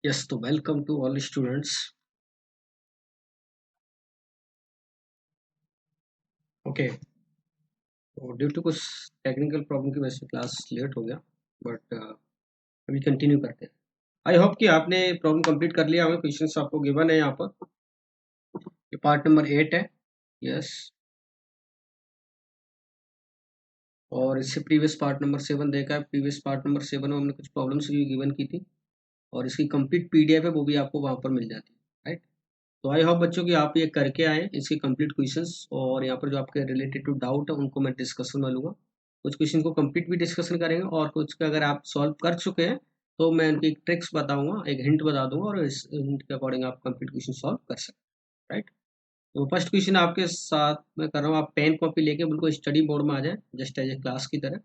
Yes, so welcome to all students. Okay, तो due to कुछ technical problem की वजह से क्लास लेट हो गया, बट अभी कंटिन्यू करते हैं। आई होप कि आपने प्रॉब्लम कंप्लीट कर लिया। हमें क्वेश्चंस आपको गिवन है यहाँ पर। ये पार्ट नंबर 8 है। यस, और इससे प्रीवियस पार्ट नंबर 7 देखा है। प्रीवियस पार्ट नंबर 7 में हमने कुछ प्रॉब्लम्स भी गिवन की थी, और इसकी कंप्लीट पीडीएफ है, वो भी आपको वहाँ पर मिल जाती है। राइट, तो आई होप बच्चों की आप ये करके आए इसके कंप्लीट क्वेश्चंस, और यहाँ पर जो आपके रिलेटेड टू डाउट है उनको मैं डिस्कशन में लूँगा। कुछ क्वेश्चन को कंप्लीट भी डिस्कशन करेंगे, और कुछ का अगर आप सॉल्व कर चुके हैं तो मैं उनकी ट्रिक्स बताऊंगा, एक हिंट बता दूंगा, और इस हिंट के अकॉर्डिंग आप कंप्लीट क्वेश्चन सॉल्व कर सकते हैं। राइट, तो फर्स्ट क्वेश्चन आपके साथ मैं कर रहा हूँ। आप पेन कॉपी लेके बिल्कुल स्टडी मोड में आ जाए, जस्ट एज ए क्लास की तरह।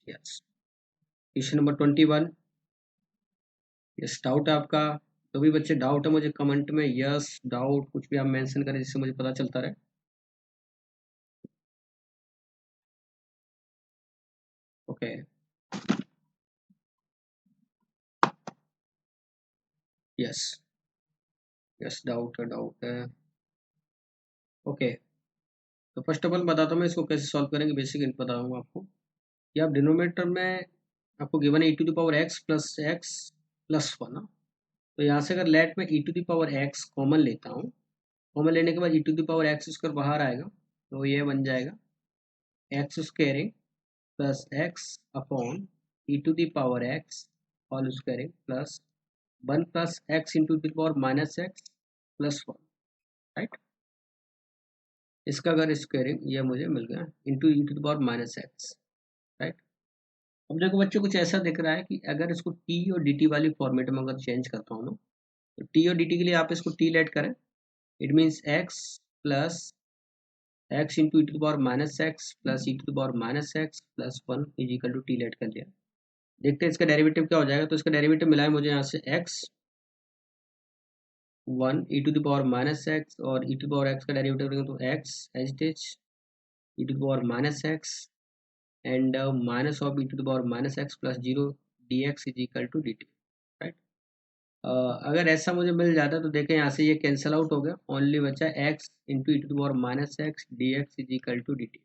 Yes, question number 21। Yes, doubt है आपका। जो भी बच्चे डाउट है मुझे कमेंट में यस डाउट कुछ भी आप मेंशन करें, जिससे मुझे पता चलता रहे। ओके, यस यस, डाउट है। ओके, तो फर्स्ट ऑफ ऑल बताता हूँ मैं इसको कैसे सॉल्व करेंगे। बेसिक हिंट बताऊंगा आपको कि आप डिनोमिनेटर में आपको गिवन है e⁻x+x+1 ना। तो यहाँ से अगर लेट में e⁻x कॉमन लेता हूँ, कॉमन लेने के बाद e⁻x² बाहर आएगा, तो ये बन जाएगा x² plus x upon e⁻x whole squaring plus 1 plus x into (-x+1). Right, इसका अगर स्क्वायरिंग ये मुझे मिल गया इंटू (e⁻x). राइट, अब देखो बच्चों कुछ ऐसा दिख रहा है कि अगर इसको टी और डी टी वाली फॉर्मेट में अगर चेंज करता हूँ ना, तो टी और डी टी के लिए आप इसको टी लेट करें। It means x plus x into (e⁻x plus (e⁻x+1) is equal to t let कर लिया। देखते हैं इसका डेरिवेटिव क्या हो जाएगा। तो इसका डेरिवेटिव मिला है मुझे यहाँ से एक्स 1 e⁻x, और e⁻x का डेरिवेटिव रहेगा तो x as it is e⁻x and minus of e⁻x+0 dx is equal to dt। Right, अगर ऐसा मुझे मिल जाता तो देखें यहाँ से ये कैंसिल आउट हो गया, ओनली बचा x into (e⁻x dx is equal to dt।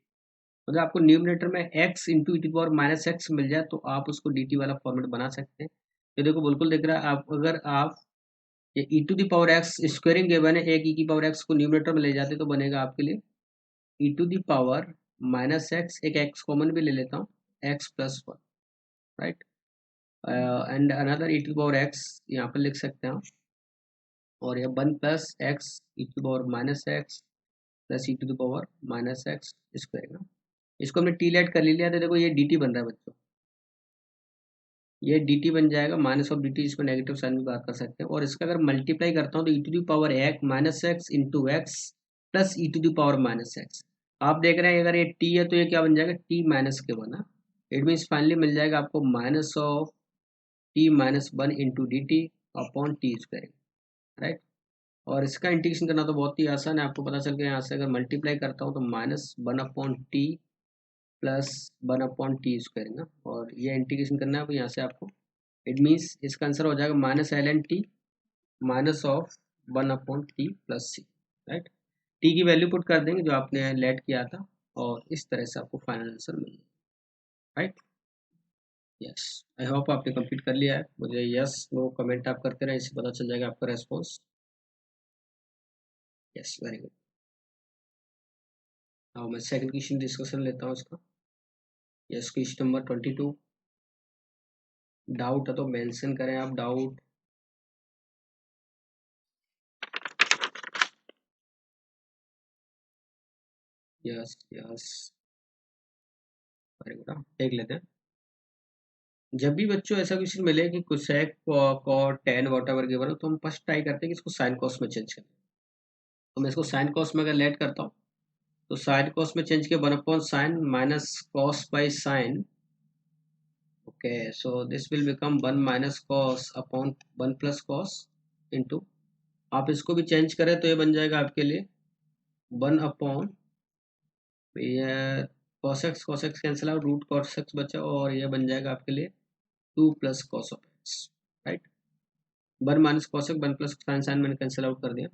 मतलब आपको न्यूमरेटर में x इंटू (e⁻x मिल जाए तो आप उसको dt वाला फॉर्मेट बना सकते हैं। ये देखो बिल्कुल दिख रहा है। आप अगर आप ये e⁻x स्क्वायरिंग गिवन है, एक e⁻x को न्यूमरेटर में ले जाते तो बनेगा आपके लिए e⁻−x, एक x कॉमन भी ले लेता हूँ, x+1। Right, and another e⁻x यहाँ पर लिख सकते हैं हम, और ये 1 plus x e⁻−x plus e⁻−x square. इसको हमने टी लेट कर लिया, तो देखो ये dt बन रहा है बच्चों, ये dt बन जाएगा। माइनस ऑफ dt, इसको नेगेटिव साइन भी बात कर सकते हैं। और इसका अगर मल्टीप्लाई करता हूँ तो e⁻−x प्लस e⁻−x। आप देख रहे हैं अगर ये t है तो ये क्या बन जाएगा, t माइनस के 1। इट मीन्स फाइनली मिल जाएगा आपको minus of t-1 into d t upon T square. Right, और इसका इंटीग्रेशन करना तो बहुत ही आसान है, आपको पता चल गया। यहाँ से अगर मल्टीप्लाई करता हूँ तो -1/t प्लस 1/t स्क्वायर ना, और ये इंटीग्रेशन करना है यहाँ से आपको। इट मीन्स इसका आंसर हो जाएगा -ln t minus of 1/t plus c। Right, T की वैल्यू पुट कर देंगे जो आपने लेट किया था, और इस तरह से आपको फाइनल आंसर मिल जाएगा। राइट, यस, आई होप आपने कंप्लीट कर लिया है। मुझे यस नो कमेंट आप करते रहे, इससे पता चल जाएगा आपका रेस्पॉन्स। Yes, very good. अब मैं सेकंड क्वेश्चन डिस्कशन लेता हूँ इसका। Yes, question number 22। डाउट है तो मेंशन करें आप doubt. Yes yes, very good. देख लेते हैं। जब भी बच्चों ऐसा क्वेश्चन मिले कि cosec cot tan whatever given हो, तो हम फर्स्ट ट्राई करते हैं कि इसको साइन कॉस में चेंज करें। तो मैं इसको साइन कॉस में अगर लेट करता हूँ, तो साइन कॉस में चेंज किया 1/sin minus cos by sine. Okay, so this will become 1 minus cos upon 1 plus cos into, आप इसको भी चेंज करें तो ये बन जाएगा आपके लिए 1 अपॉन, ये cos x cancel out, root cos x बचा, और ये बन जाएगा आपके लिए 2 plus cos of x, right. 1 minus cos x 1 plus sine, sine मैंने कैंसिल आउट कर दिया।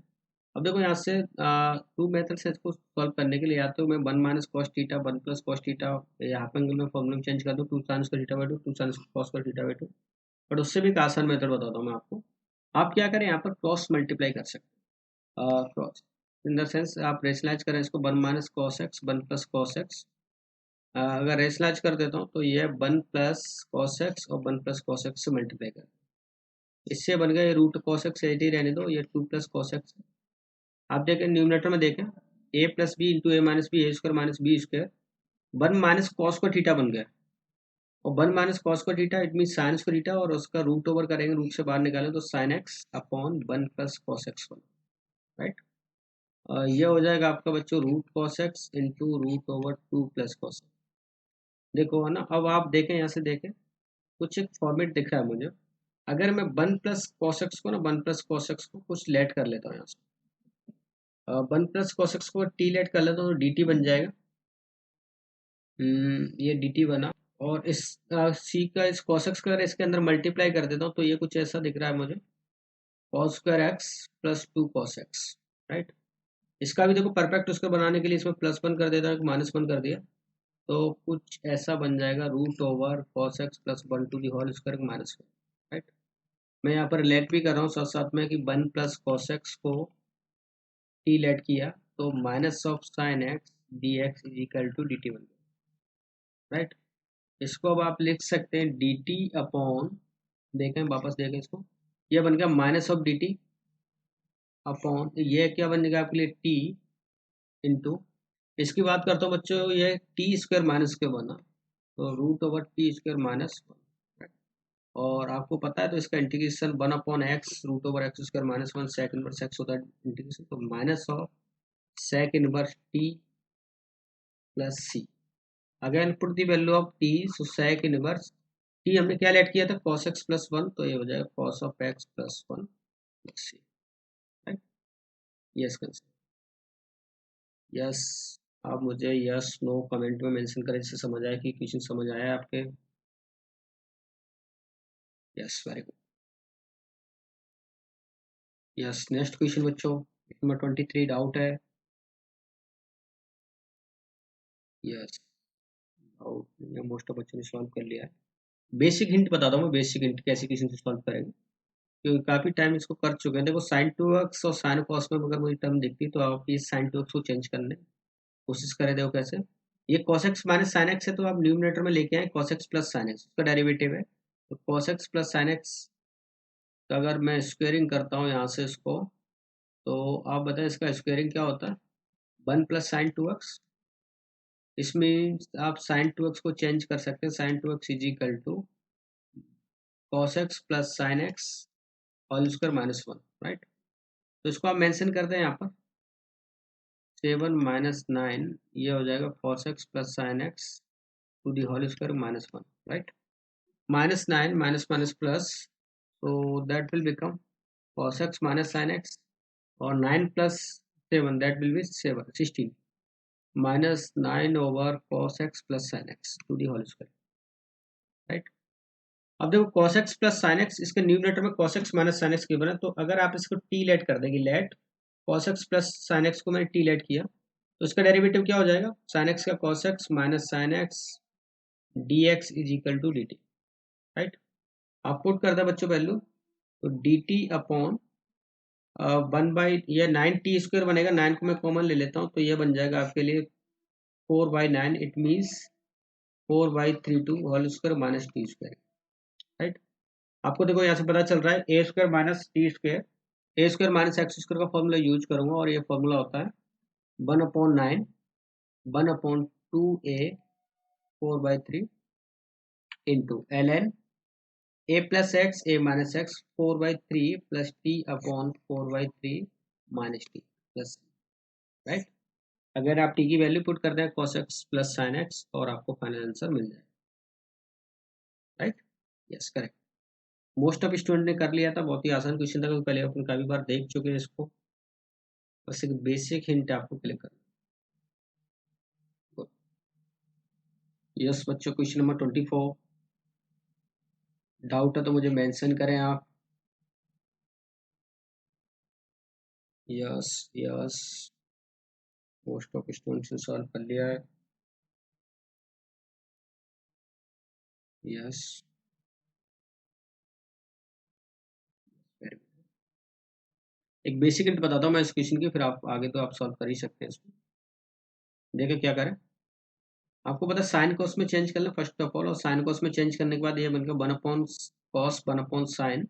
अब देखो यहाँ से 2 मेथड से इसको सॉल्व करने के लिए या तो मैं 1 minus cos theta 1 plus cos theta यहाँ पे एंगल में फॉर्मूला चेंज कर दूँ 2 sine square theta by 2 2 sine cos square theta by 2, but उससे भी एक आसान मेथड बताता हूँ मैं आपको। आप क्या करें, यहाँ पर क्रॉस मल्टीप्लाई कर सकते हैं, क्रॉस इन द सेंस आप रेशनलाइज करें इसको 1 minus cos x 1 plus cos x, अगर रेशनलाइज कर देता हूँ तो ये 1 प्लस कॉस एक्स और 1 प्लस कॉस एक्स से मल्टीप्लाई कर, इससे बन गया ये रूट कॉस एक्स एट ही रहने दो, ये 2 प्लस कॉस एक्स। आप देखें न्यूमरेटर में देखें A plus B into A minus B A square minus B square 1 minus cos को थीटा बन गया, और 1 माइनस कॉस को थीटा इट मीन साइन को थीटा, और उसका रूट ओवर करेंगे, रूट से बाहर निकालें तो sine x upon 1 plus cos x 1, right. ये हो जाएगा आपका बच्चों root cos x into root over 2 plus cos. देखो है ना, अब आप देखें यहाँ से देखें कुछ एक फॉर्मेट दिख रहा है मुझे। अगर मैं 1 प्लस कॉस एक्स को ना 1 प्लस कॉस एक्स को कुछ लेट कर लेता हूँ यहाँ से, 1 प्लस कॉस एक्स को टी लेट कर लेता हूँ तो डी टी बन जाएगा। ये डी टी बना, और इस सी का इस कॉस एक्स का अगर इसके अंदर मल्टीप्लाई कर देता हूँ तो ये कुछ ऐसा दिख रहा है मुझे, cos square x plus 2 cos x, right. इसका भी देखो परफेक्ट उसको बनाने के लिए इसमें +1 कर देता हूँ, -1 कर दिया, तो कुछ ऐसा बन जाएगा root over cos x plus 1 to the whole square -1, right. मैं यहाँ पर लेट भी कर रहा हूँ साथ साथ में कि 1 प्लस कॉस एक्स को टी लेट किया तो minus of sine x d x is equal to d t बन गया, राइट। इसको अब आप लिख सकते हैं डी टी अपॉन, देखें वापस देखें इसको, यह बन गया minus of D t upon, ये क्या बन जाएगा आपके लिए टी इंटू, इसकी बात करता हूँ बच्चों, ये टी स्क्वायर माइनस के बना तो रूट ओवर टी स्क्वायर -1, और आपको पता है तो इसका integration 1 upon x root over x square -1 sec inverse x होता है इंटीग्रेशन, तो minus of sec inverse t plus C, again put the value of t, so sec inverse t हमने क्या लेट किया था cos x प्लस 1, तो ये हो जाएगा cos of x plus 1 plus C, right. Yes cancel, yes. आप मुझे यस नो कमेंट में मेंशन करें जिससे समझ आए कि क्वेश्चन समझ आया है आपके। Yes, very good. Yes, next question बच्चों नंबर 23 डाउट है। यस, डाउट मोस्ट ऑफ बच्चों ने सॉल्व कर लिया है। बेसिक हिंट बताता हूँ मैं, बेसिक हिंट कैसे क्वेश्चन से सॉल्व करेंगे, क्योंकि काफ़ी टाइम इसको कर चुके हैं। देखो साइन टू एक्स और साइन कॉस में अगर मुझे टर्म दिखती तो आप ये साइन टू एक्स को चेंज करने कोशिश करें। देखो कैसे, ये cos x minus sine x है तो आप न्यूमरेटर में लेके आए cos x plus sine x, उसका डेरिवेटिव है, तो cos x plus sine x का अगर मैं स्क्वेयरिंग करता हूँ यहाँ से इसको, तो आप बताएं इसका स्क्वेयरिंग क्या होता है, 1 प्लस साइन टू एक्स, इसमें आप साइन टू एक्स को चेंज कर सकते हैं, sine two x is equal to cos x plus sine x whole square -1, right. तो इसको आप मेंशन करते हैं यहाँ पर 7 माइनस 9, ये हो जाएगा cos x plus sine x to the whole square -1, right. -9 minus minus plus, so that will become cos x minus sin x, और 9 plus 7 that will be 16 minus 9 over cos x plus sin x to the whole square, right। अब देखो cos x plus sin x, इसके numerator में cos x minus sin x given है, तो अगर आप इसको t लेट कर देंगे, late cos x plus sin x को मैंने t लेट किया तो इसका डेरिवेटिव क्या हो जाएगा, sin x का cos x minus sin x dx is equal to dt, right. आप पुट कर दे बच्चों वैल्यू, तो dt अपॉन 1 बाई ये 9t स्क्वायर बनेगा, 9 को मैं कॉमन ले लेता हूँ तो ये बन जाएगा आपके लिए 4/9, it means 4/32 whole square minus t square, right. आपको देखो यहाँ से पता चल रहा है a square minus t square, a square minus x square का फॉर्मूला यूज करूंगा, और ये फॉर्मूला होता है 1/9 1/2a 4/3 into ln a plus x a minus x 4/3 plus t upon 4/3 minus t plus, right. अगर आप टी की वैल्यू पुट कर दें cos x plus sine x, और आपको फाइनल आंसर मिल जाए, right. Yes, correct. Most of student ने कर लिया था, बहुत ही आसान क्वेश्चन था, क्योंकि पहले अपन काफी बार देख चुके हैं इसको, बस एक बेसिक हिंट आपको क्लिक करना। यस बच्चों, क्वेश्चन नंबर 24 डाउट है तो मुझे मेंशन करें आप। Yes yes, most of students ने सॉल्व कर लिया है। यस, एक बेसिक हिंट बताता हूँ मैं इस क्वेश्चन की, फिर आप आगे तो आप सॉल्व कर ही सकते हैं इसको। देखिए क्या करें, आपको पता है साइन कॉस में चेंज कर लें फर्स्ट ऑफ ऑल, और साइन कॉस में चेंज करने के बाद ये बनकर 1/cos 1/sin,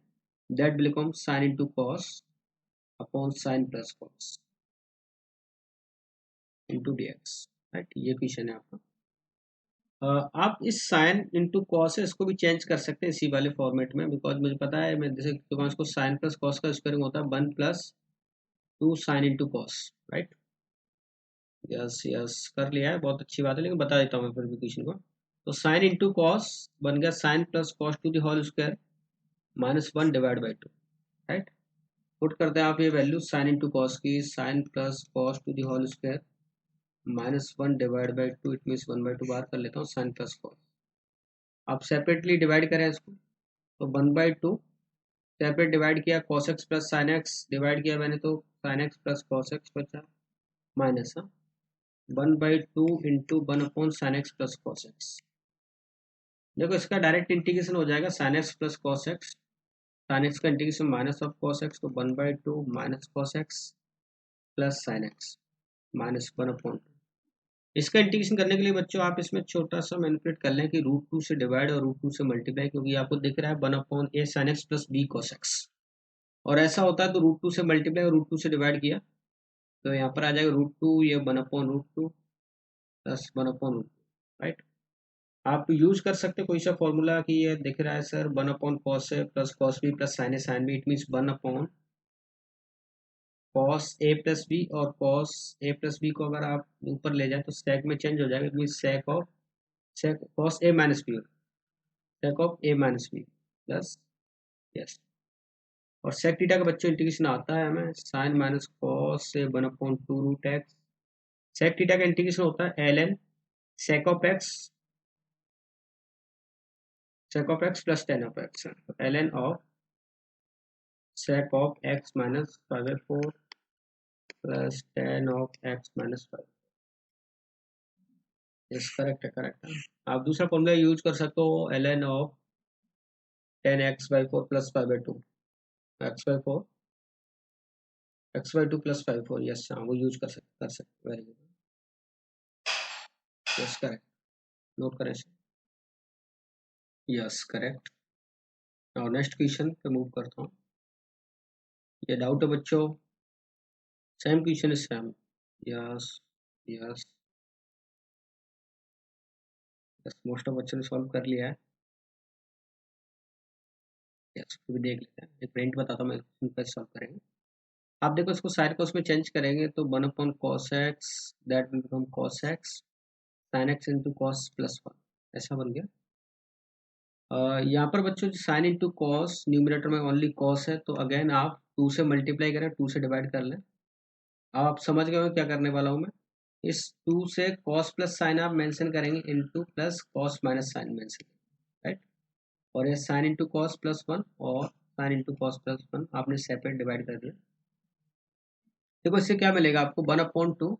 that will become sign into cos upon sine plus cos into dx, right. ये क्वेश्चन है आपका। आप इस साइन इंटू कॉस है इसको भी चेंज कर सकते हैं इसी वाले फॉर्मेट में, बिकॉज मुझे पता है मैं जैसे इसको साइन प्लस कॉस का स्क्वायरिंग होता है 1 + 2 sign into cos, right. Yes yes, कर लिया है, बहुत अच्छी बात है, लेकिन बता देता हूँ मैं फिर भी क्वेश्चन को। तो साइन इंटू कॉस बन गया sine plus cos to the whole square -1/2, right. Put करते हैं आप ये वैल्यू साइन इंटू कॉस की, sine plus cos to the whole square -1/2, it means 1/2 बाहर कर लेता हूँ साइन प्लस कॉस। आप सेपरेटली डिवाइड करें इसको, तो 1/2 सेपरेट डिवाइड किया, cos x plus sine x divide किया मैंने, तो sine x plus cos x बचा minus 1/2 into 1/sin x plus cos x. देखो इसका डायरेक्ट इंटीग्रेशन हो जाएगा sine x plus cos x, sine x का integration minus of cos x, तो 1/2 minus cos x plus sine x -1/2। इसका integration करने के लिए बच्चों आप इसमें छोटा सा मैनिपुलेट कर लें कि √2 से डिवाइड और √2 से मल्टीप्लाई, क्योंकि आपको दिख रहा है 1/a sin x plus b cos x, और ऐसा होता है तो √2 से मल्टीप्लाई और √2 से डिवाइड किया तो यहाँ पर आ जाएगा √2, ये 1/√2 प्लस 1/√2, राइट। आप यूज कर सकते कोई सा फॉर्मूला कि ये दिख रहा है sir 1/cos a plus cos b plus sin b, it means 1/cos a plus b, और cos a प्लस b को अगर आप ऊपर ले जाए तो सेक में चेंज हो जाएगा, it means sec cos a minus b, sec of a minus b plus, yes. और सेक थीटा का बच्चों इंटीग्रेशन आता है हमें साइन माइनस कॉस से 1/2 √x, सेक थीटा का इंटीग्रेशन होता है ln sake of x, sec of x plus tan of x, ln of sec of x minus 5/4 plus tan of x minus 5। Yes, correct है, correct है। आप दूसरा formula use कर सकते हो ln of tan x/4 plus 5/2, x/4 x/2 plus 5/4, yes हाँ वो use कर सकते, very good, yes correct, note करें। Yes correct. और नेक्स्ट क्वेश्चन पे मूव करता हूँ। ये डाउट है बच्चों, same question is same. Yes yes yes, most of बच्चों ने सॉल्व कर लिया है। यस, भी देख लेते हैं, एक प्रिंट बताता हूँ मैं, सिंपल सॉल्व करेंगे। आप देखो इसको साइड को उसमें चेंज करेंगे तो 1/cos x that will become cos x sin x into cos plus 1, ऐसा बन गया। यहाँ पर बच्चों साइन इंटू कॉस न्यूमिनेटर में ओनली कॉस है, तो अगेन आप 2 से मल्टीप्लाई करें, 2 से डिवाइड कर लें। अब आप समझ गए हो क्या करने वाला हूँ मैं, इस 2 से कॉस प्लस साइन आप मेंशन करेंगे into plus cos minus sine mention, right. और ये साइन इंटू कॉस प्लस 1 और साइन इंटू कॉस प्लस 1 आपने सेपरेट डिवाइड कर दिया। देखो इससे क्या मिलेगा आपको 1/2,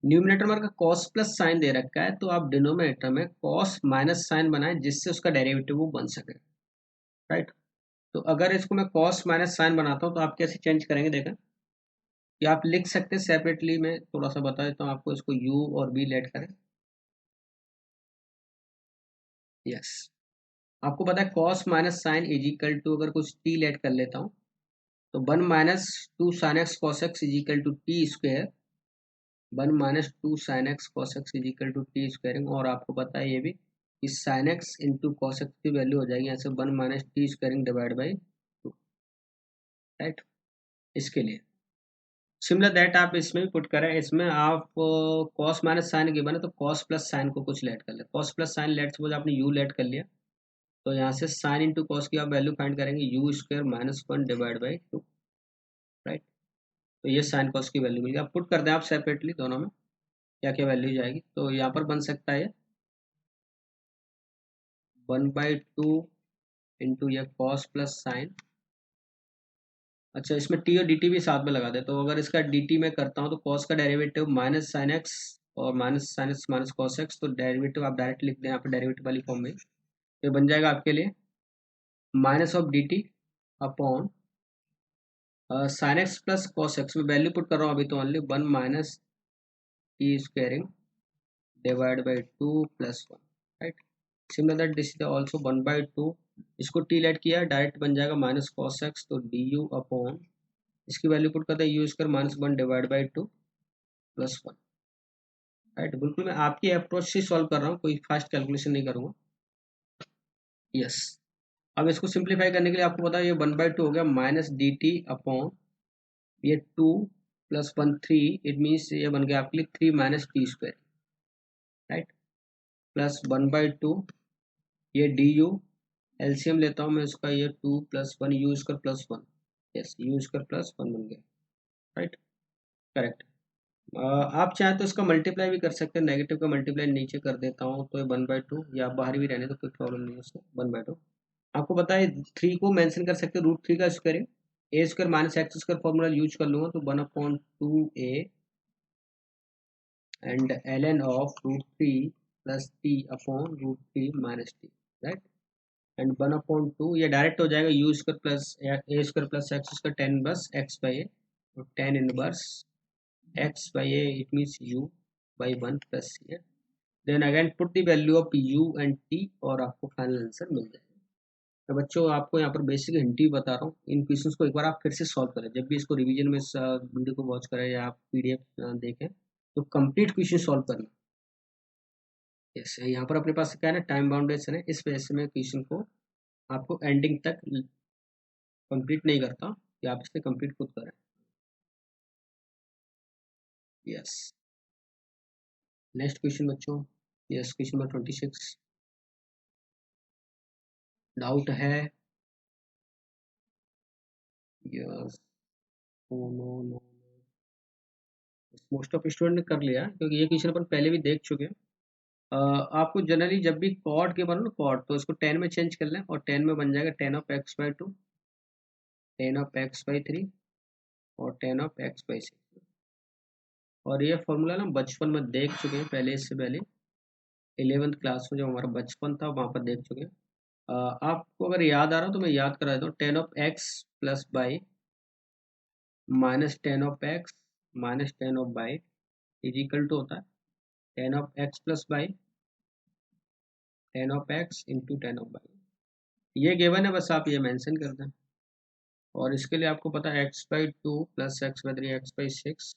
न्यूमिनेटर में अगर cos प्लस साइन दे रखा है तो आप डिनोमिनेटर में cos माइनस साइन बनाएं जिससे उसका डेरिवेटिव वो बन सके, राइट। तो अगर इसको मैं cos माइनस साइन बनाता हूँ तो आप कैसे चेंज करेंगे, देखें कि आप लिख सकते हैं सेपरेटली, मैं थोड़ा सा बता देता हूँ आपको, इसको u और v लेट करें। यस, आपको पता है cos minus sine is equal to, अगर कुछ t लेट कर लेता हूँ तो 1 - 2 sin x cos x is equal to t square, 1 - 2 sin x cos x is equal to t squaring, और आपको पता है ये भी कि sin x into cos x की वैल्यू हो जाएगी यहाँ से 1 - t squaring divide by 2, right. इसके लिए सिमिलर दैट आप इसमें भी पुट करें, इसमें आप cos माइनस साइन गिवन है तो cos प्लस साइन को कुछ लेट कर ले, cos plus sign let suppose आपने u लेट कर लिया, तो यहाँ से साइन इंटू कॉस की आप वैल्यू फाइंड करेंगे u square -1 divide by 2, right. तो ये साइन कॉस की वैल्यू मिल गई। आप पुट कर दें आप सेपरेटली दोनों में क्या क्या वैल्यू जाएगी, तो यहाँ पर बन सकता है 1/2 इंटू ये कॉस प्लस साइन। अच्छा, इसमें टी और डी टी भी साथ में लगा दे, तो अगर इसका डी टी मैं करता हूँ तो कॉस का डेरिवेटिव माइनस साइन एक्स और minus sine x minus cos x, तो डेरिवेटिव आप डायरेक्ट लिख दें यहाँ पे डेरिवेटिव वाली फॉर्म में, तो बन जाएगा आपके लिए minus of D t upon sine x plus cos x में वैल्यू पुट कर रहा हूँ अभी तो only 1 minus T squaring divide by 2 plus 1, right. Similar that this is also 1/2, इसको टी लेट किया डायरेक्ट बन जाएगा माइनस कॉस एक्स, तो डी यू अपॉन इसकी वैल्यू पुट करते हैं you square minus 1 divide by 2 plus 1, right. बिल्कुल मैं आपकी अप्रोच से सॉल्व कर रहा हूँ, कोई फास्ट कैलकुलेशन नहीं करूँगा। यस, अब इसको सिंप्लीफाई करने के लिए आपको पता है ये 1/2 हो गया माइनस डी टी अपॉन ये 2 प्लस 1 3, इट मीन्स ये बन गया आपके लिए 3 minus t square, right, plus 1/2 ये डी यू, एलसीएम लेता हूँ मैं इसका, ये 2 plus 1 you square plus 1, yes you square plus 1 बन गया, राइट, करेक्ट। आप चाहें तो इसका मल्टीप्लाई भी कर सकते हैं, नेगेटिव का मल्टीप्लाई नीचे कर देता हूँ तो ये 1/2, या बाहर भी रहने तो कोई प्रॉब्लम नहीं है उससे, 1/2। आपको पता है 3 को मेंशन कर सकते हैं, √3 का स्क्वायर है, a square minus x square formula use कर लूंगा तो 1/2a and ln of √3 plus t upon √3 minus t, right, and 1/2 ये डायरेक्ट हो जाएगा u square plus a square plus x square tan बस एक्स बाई ए, और tan inverse x by a it means u by 1 plus a, then again put the value of u and t और आपको final answer मिल जाएगा। तो बच्चों आपको यहाँ पर बेसिक हिंट ही बता रहा हूँ, इन क्वेश्चंस को एक बार आप फिर से सॉल्व करें, जब भी इसको रिवीजन में इस वीडियो को वॉच करें या आप पीडीएफ देखें तो कंप्लीट क्वेश्चन सॉल्व करना। यस, यहाँ पर अपने पास क्या है ना, टाइम बाउंडेशन है, इस वजह से मैं क्वेश्चन को आपको एंडिंग तक कंप्लीट नहीं करता कि आप इसे कंप्लीट खुद करें। यस, नेक्स्ट क्वेश्चन बच्चों, यस क्वेश्चन नंबर 26, डाउट है? Yes, no no no, most of student ने कर लिया क्योंकि ये क्वेश्चन अपन पहले भी देख चुके हैं। आपको जनरली जब भी कॉट के बनो ना कॉट, तो इसको 10 में चेंज कर लें और 10 में बन जाएगा 10 of x by 2, 10 of x by 3 और 10 ऑफ एक्स बाई 6। और ये फॉर्मूला ना बचपन में देख चुके हैं पहले, इससे पहले 11th क्लास में जो हमारा बचपन था वहाँ पर देख चुके हैं। आपको अगर याद आ रहा हो तो मैं याद करा देता हूँ, 10 of x plus by minus 10 of x minus 10 of by is equal to होता है 10 of x plus by 10 of x into 10 of by. ये गिवन है, बस आप ये मेंशन कर दें। और इसके लिए आपको पता है x by 2 plus x by 3 x by 6,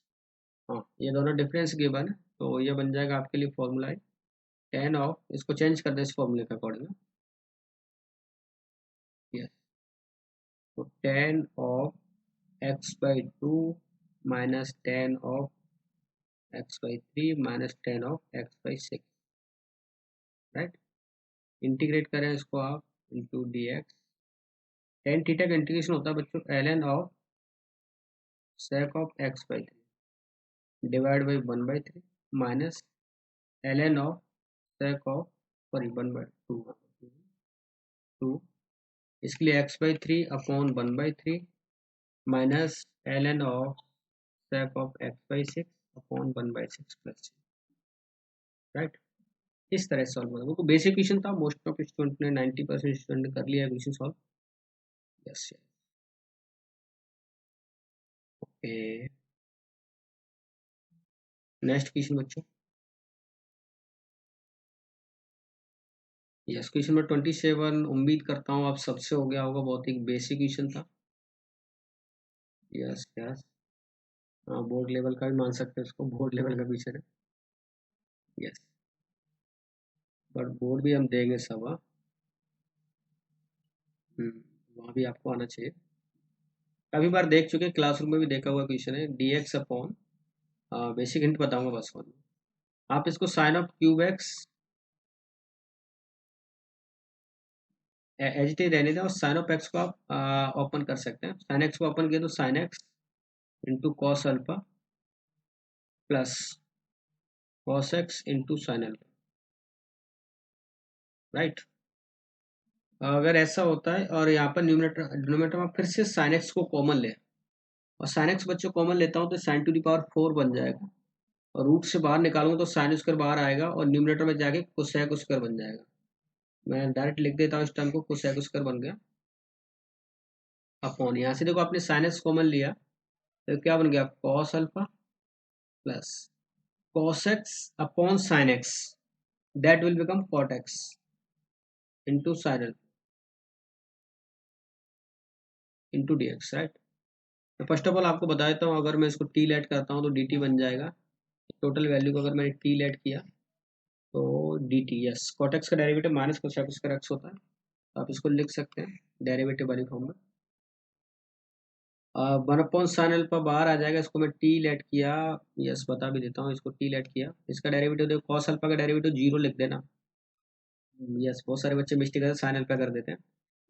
हाँ ये दोनों डिफरेंस गिवन है, तो ये बन जाएगा आपके लिए फॉर्मूला है 10 ऑफ, इसको चेंज कर दें इस फॉर्मूले के अकॉर्डिंग। यस, तो 10 of x by 2 minus 10 of x by 3 minus 10 of x by 6, right. Integrate करें इसको आप into d x, tan theta का इंटीग्रेशन होता है बच्चों ln of sec of x by 3 divide by 1/3 minus ln of sec of sorry 1/2 इसके लिए x by 3 upon 1/3 minus ln of sec of x by 6 upon 1/6 plus, right. इस तरह से solve होगा, बेसिक क्वेश्चन था, मोस्ट ऑफ स्टूडेंट ने 90% student ने कर लिया question solve. Yes, okay, next question बच्चों, यस क्वेश्चन नंबर 27, उम्मीद करता हूँ आप सबसे हो गया होगा, बहुत ही बेसिक क्वेश्चन था। यस यस, हाँ बोर्ड लेवल का भी मान सकते हैं इसको, बोर्ड लेवल का क्वेश्चन है। यस, बट बोर्ड भी हम देंगे सब, हाँ वहाँ भी आपको आना चाहिए, काफ़ी बार देख चुके हैं, क्लासरूम में भी देखा हुआ क्वेश्चन है, d x upon, basic hint बताऊंगा बस वन, आप इसको sine of cube x h d रहने दें और साइन ऑफ एक्स को आप ओपन कर सकते हैं, साइन एक्स को ओपन किया तो sine x into cos alpha plus cos x into sine alpha, right. अगर ऐसा होता है और यहाँ पर न्यूमरेटर डिनोमिनेटर में फिर से साइन एक्स को कॉमन ले, और साइन एक्स बच्चों कॉमन लेता हूँ तो साइन टू दी पावर 4 बन जाएगा, और रूट से बाहर निकालूंगा तो साइन स्क्वायर बाहर आएगा और न्यूमरेटर में जाके कोसेक स्क्वायर बन जाएगा। मैं डायरेक्ट लिख देता हूँ इस टर्म को, कोसेक स्क्वायर बन गया अपॉन, यहाँ से देखो आपने साइन एक्स कॉमन लिया तो क्या बन गया, cos alpha plus cos x upon sine x, that will become cot x into sine alpha into d x, right. तो फर्स्ट ऑफ ऑल आपको बता देता हूँ, अगर मैं इसको टी लेट करता हूँ तो डी टी बन जाएगा, टोटल वैल्यू को अगर मैंने टी लेट किया तो D T, yes, cot x का derivative minus cosec square x होता है, तो आप इसको लिख सकते हैं डेरिवेटिव वाली फॉर्म में। 1/sin अल्फा बाहर आ जाएगा, इसको मैं टी लेट किया, यस बता भी देता हूँ, इसको टी लेट किया, इसका डेरिवेटिव देखो, कॉस अल्फा का डेरिवेटिव 0 लिख देना, यस, बहुत सारे बच्चे मिस्टेक करते साइन अल्फा कर देते हैं,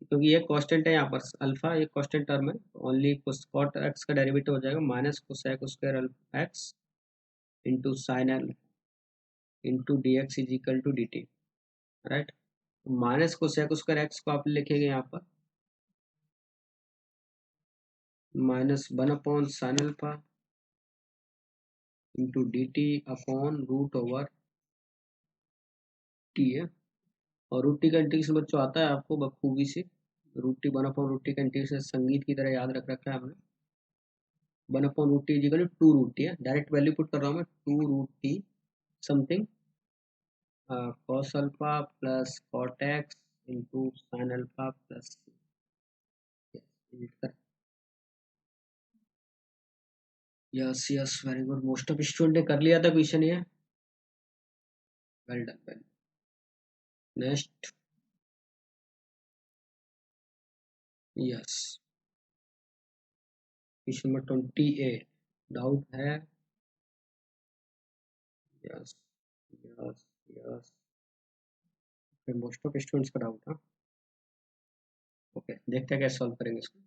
क्योंकि ये कांस्टेंट है यहाँ पर, अल्फा एक कांस्टेंट टर्म है, ओनली कॉट एक्स का डेरिवेटिव हो जाएगा minus cosec square x into sine L into d x is equal to d t, right. Minus cosec square x को आप लिखेंगे यहाँ पर minus 1/sin alpha into d t upon root over t है, और root T का integration बच्चों आता है आपको बखूबी से, रूट टी 1/√t का इंटीग्रेशन संगीत की तरह याद रख रखा है हमने, 1/√t is equal to 2√t है, डायरेक्ट वैल्यू पुट कर रहा हूँ मैं, 2√t something cos alpha plus cot x into sine alpha plus, yes yes very good, most of student ने कर लिया था क्वेश्चन ये, well done well. Next, yes, question number 28, doubt है, yes yes yes, most of students का doubt है, okay देखते हैं कैसे सॉल्व करेंगे इसको।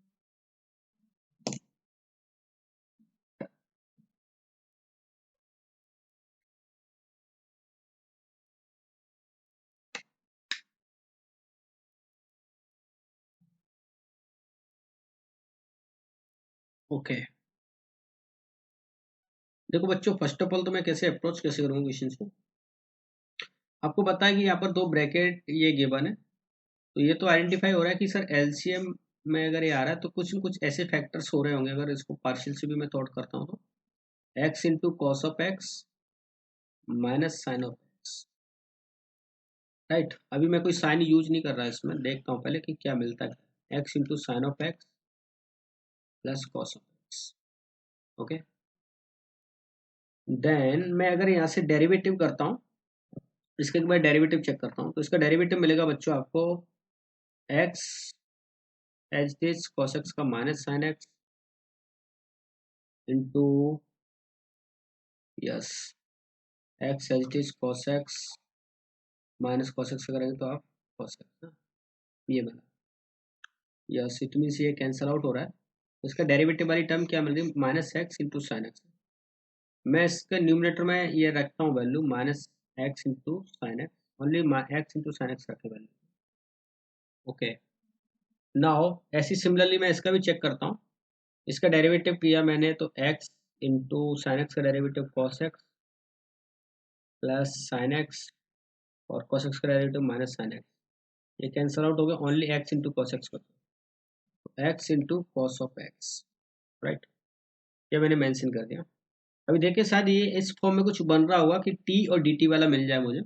ओके देखो बच्चों, फर्स्ट ऑफ ऑल तो मैं कैसे अप्रोच कैसे करूँगा क्वेश्चन को, आपको पता है कि यहाँ पर दो ब्रैकेट ये गिवन है, तो ये तो आइडेंटिफाई हो रहा है कि सर एलसीएम में अगर ये आ रहा है तो कुछ न कुछ ऐसे फैक्टर्स हो रहे होंगे, अगर इसको पार्शियल से भी मैं थॉट करता हूँ तो x into cos of x minus sine of x, right. अभी मैं कोई साइन यूज नहीं कर रहा इसमें, देखता हूँ पहले कि क्या मिलता है, x into sine of x plus cos of x, okay. Then मैं अगर यहाँ से डेरिवेटिव करता हूँ, इसके बाद डेरिवेटिव चेक करता हूँ, तो इसका डेरिवेटिव मिलेगा बच्चों आपको x h this cos x का minus sine x into, yes, x h this cos x minus cos x करेंगे तो आप कॉस एक्स, ये बना, यस, इट मीन्स ये कैंसिल आउट हो रहा है, इसका डेरिवेटिव वाली टर्म क्या मिल रही है, minus x into sine x, मैं इसका न्यूमिनेटर में ये रखता हूँ value minus x into sine x, only x into sine x रखे वैल्यू, ओके। नाउ ऐसी सिमिलरली मैं इसका भी चेक करता हूँ, इसका डेरिवेटिव किया मैंने तो एक्स इंटू साइन एक्स का derivative cos x plus sine x, और कॉस एक्स का डेरिवेटिव माइनस साइन एक्स, ये कैंसिल आउट हो गया, only x into cos x बचा, x into cos of x, right, ये मैंने मेंशन कर दिया। अभी देखिए शायद ये इस फॉर्म में कुछ बन रहा होगा कि टी और डी टी वाला मिल जाए मुझे,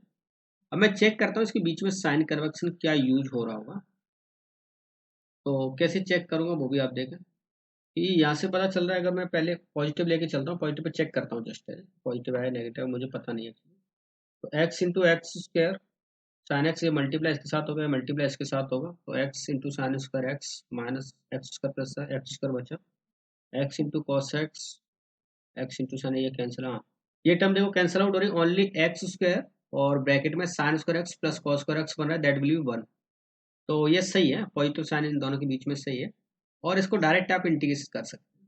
अब मैं चेक करता हूँ इसके बीच में साइन कन्वेक्शन क्या यूज हो रहा होगा, तो कैसे चेक करूंगा वो भी आप देखें, कि यहाँ से पता चल रहा है, अगर मैं पहले पॉजिटिव लेके चलता हूँ, पॉजिटिव पे चेक करता हूँ, जस्ट पॉजिटिव है नेगेटिव मुझे पता नहीं है, तो x into x square sine x, ये मल्टीप्लाई इसके साथ होगा, मल्टीप्लाई इसके साथ होगा, तो x into sine square x minus x square plus x square बचा, x into cos x into sine, ये कैंसिल, हाँ ये टर्म देखो कैंसिल आउट हो रही है, ओनली एक्स स्क्वायर और ब्रैकेट में sine square x plus cos square x बन रहा है, दैट विल बी 1, तो ये सही है, पॉजिटिव साइन इन दोनों के बीच में सही है, और इसको डायरेक्ट आप इंटीग्रेट कर सकते हैं।